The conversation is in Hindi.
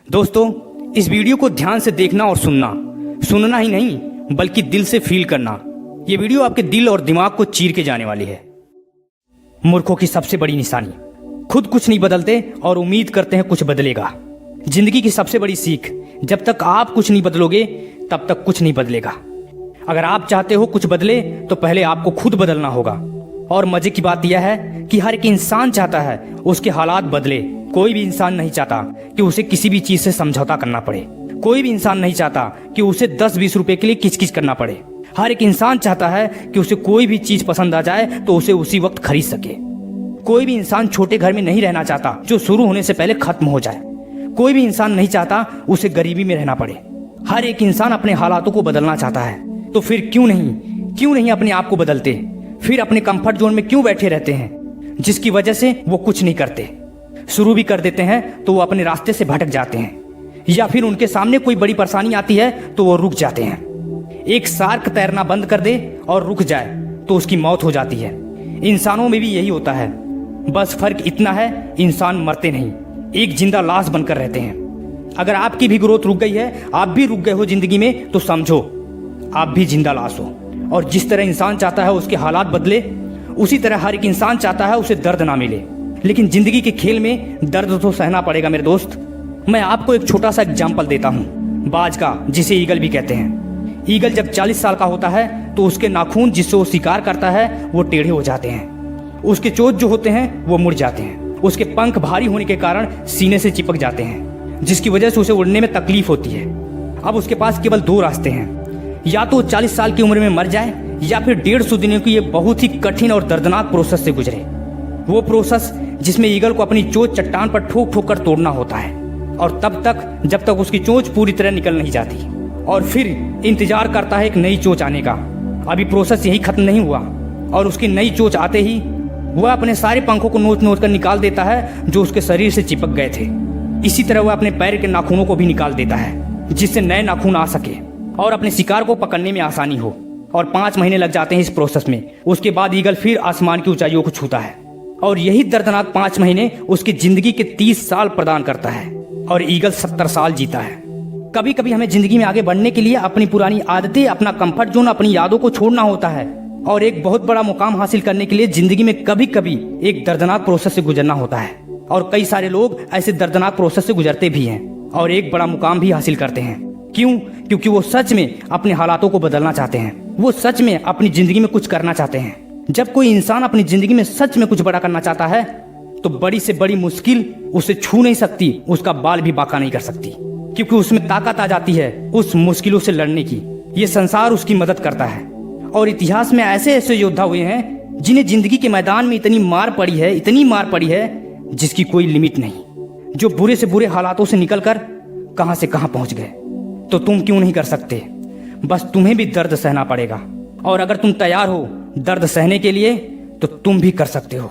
दोस्तों, इस वीडियो को ध्यान से देखना और सुनना ही नहीं बल्कि दिल से फील करना। ये वीडियो आपके दिल और दिमाग को चीर के जाने वाली है। मूर्खों की सबसे बड़ी निशानी, खुद कुछ नहीं बदलते और उम्मीद करते हैं कुछ बदलेगा। जिंदगी की सबसे बड़ी सीख, जब तक आप कुछ नहीं बदलोगे तब तक कुछ नहीं बदलेगा। अगर आप चाहते हो कुछ बदले तो पहले आपको खुद बदलना होगा। और मजे की बात यह है कि हर एक इंसान चाहता है उसके हालात बदले। कोई भी इंसान नहीं चाहता कि उसे किसी भी चीज से समझौता करना पड़े। कोई भी इंसान नहीं चाहता कि उसे 10-20 रुपए के लिए किचकिच करना पड़े। हर एक इंसान चाहता है कि उसे कोई भी चीज पसंद आ जाए तो उसे उसी वक्त खरीद सके। कोई भी इंसान छोटे घर में नहीं रहना चाहता जो शुरू होने से पहले खत्म हो जाए। कोई भी इंसान नहीं चाहता उसे गरीबी में रहना पड़े। हर एक इंसान अपने हालातों को बदलना चाहता है। तो फिर क्यों नहीं अपने आप को बदलते? फिर अपने कंफर्ट जोन में क्यों बैठे रहते हैं, जिसकी वजह से वो कुछ नहीं करते। शुरू भी कर देते हैं तो वो अपने रास्ते से भटक जाते हैं, या फिर उनके सामने कोई बड़ी परेशानी आती है तो वो रुक जाते हैं। एक शार्क तैरना बंद कर दे और रुक जाए तो उसकी मौत हो जाती है। इंसानों में भी यही होता है, बस फर्क इतना है इंसान मरते नहीं, एक जिंदा लाश बनकर रहते हैं। अगर आपकी भी ग्रोथ रुक गई है, आप भी रुक गए हो जिंदगी में, तो समझो आप भी जिंदा लाश हो। और जिस तरह इंसान चाहता है उसके हालात बदले, उसी तरह हर एक इंसान चाहता है उसे दर्द ना मिले। लेकिन जिंदगी के खेल में दर्द तो सहना पड़ेगा मेरे दोस्त। मैं आपको एक छोटा सा एग्जाम्पल देता हूँ, बाज का, जिसे ईगल भी कहते हैं। ईगल जब 40 साल का होता है तो उसके नाखून जिससे वो शिकार करता है वो टेढ़े हो जाते हैं। उसके चोंच जो होते हैं वो मुड़ जाते हैं। उसके पंख भारी होने के कारण सीने से चिपक जाते हैं, जिसकी वजह से उसे उड़ने में तकलीफ होती है। अब उसके पास केवल 2 रास्ते हैं, या तो 40 साल की उम्र में मर जाए, या फिर 150 दिनों की ये बहुत ही कठिन और दर्दनाक प्रोसेस से गुजरे। वो प्रोसेस जिसमें ईगल को अपनी चोंच चट्टान पर ठोक ठोक कर तोड़ना होता है, और तब तक जब तक उसकी चोंच पूरी तरह निकल नहीं जाती, और फिर इंतजार करता है एक नई चोंच आने का। अभी प्रोसेस यही खत्म नहीं हुआ, और उसकी नई चोंच आते ही वह अपने सारे पंखों को नोच नोच कर निकाल देता है जो उसके शरीर से चिपक गए थे। इसी तरह वह अपने पैर के नाखूनों को भी निकाल देता है, जिससे नए नाखून आ सके और अपने शिकार को पकड़ने में आसानी हो। और 5 महीने लग जाते हैं इस प्रोसेस में। उसके बाद ईगल फिर आसमान की ऊंचाइयों को छूता है, और यही दर्दनाक 5 महीने उसकी जिंदगी के 30 साल प्रदान करता है, और ईगल 70 साल जीता है। कभी कभी हमें जिंदगी में आगे बढ़ने के लिए अपनी पुरानी आदतें, अपना कंफर्ट जोन, अपनी यादों को छोड़ना होता है, और एक बहुत बड़ा मुकाम हासिल करने के लिए जिंदगी में कभी कभी एक दर्दनाक प्रोसेस से गुजरना होता है। और कई सारे लोग ऐसे दर्दनाक प्रोसेस से गुजरते भी हैं और एक बड़ा मुकाम भी हासिल करते हैं। क्यों? क्योंकि वो सच में अपने हालातों को बदलना चाहते हैं। वो सच में अपनी जिंदगी में कुछ करना चाहते हैं। जब कोई इंसान अपनी जिंदगी में सच में कुछ बड़ा करना चाहता है तो बड़ी से बड़ी मुश्किल उसे छू नहीं सकती, उसका बाल भी बांका नहीं कर सकती, क्योंकि उसमें ताकत आ जाती है उस मुश्किलों से लड़ने की। ये संसार उसकी मदद करता है। और इतिहास में ऐसे ऐसे योद्धा हुए हैं जिन्हें जिंदगी के मैदान में इतनी मार पड़ी है जिसकी कोई लिमिट नहीं, जो बुरे से बुरे हालातों से निकलकर कहां से कहां पहुंच गए। तो तुम क्यों नहीं कर सकते? बस तुम्हें भी दर्द सहना पड़ेगा, और अगर तुम तैयार हो दर्द सहने के लिए तो तुम भी कर सकते हो।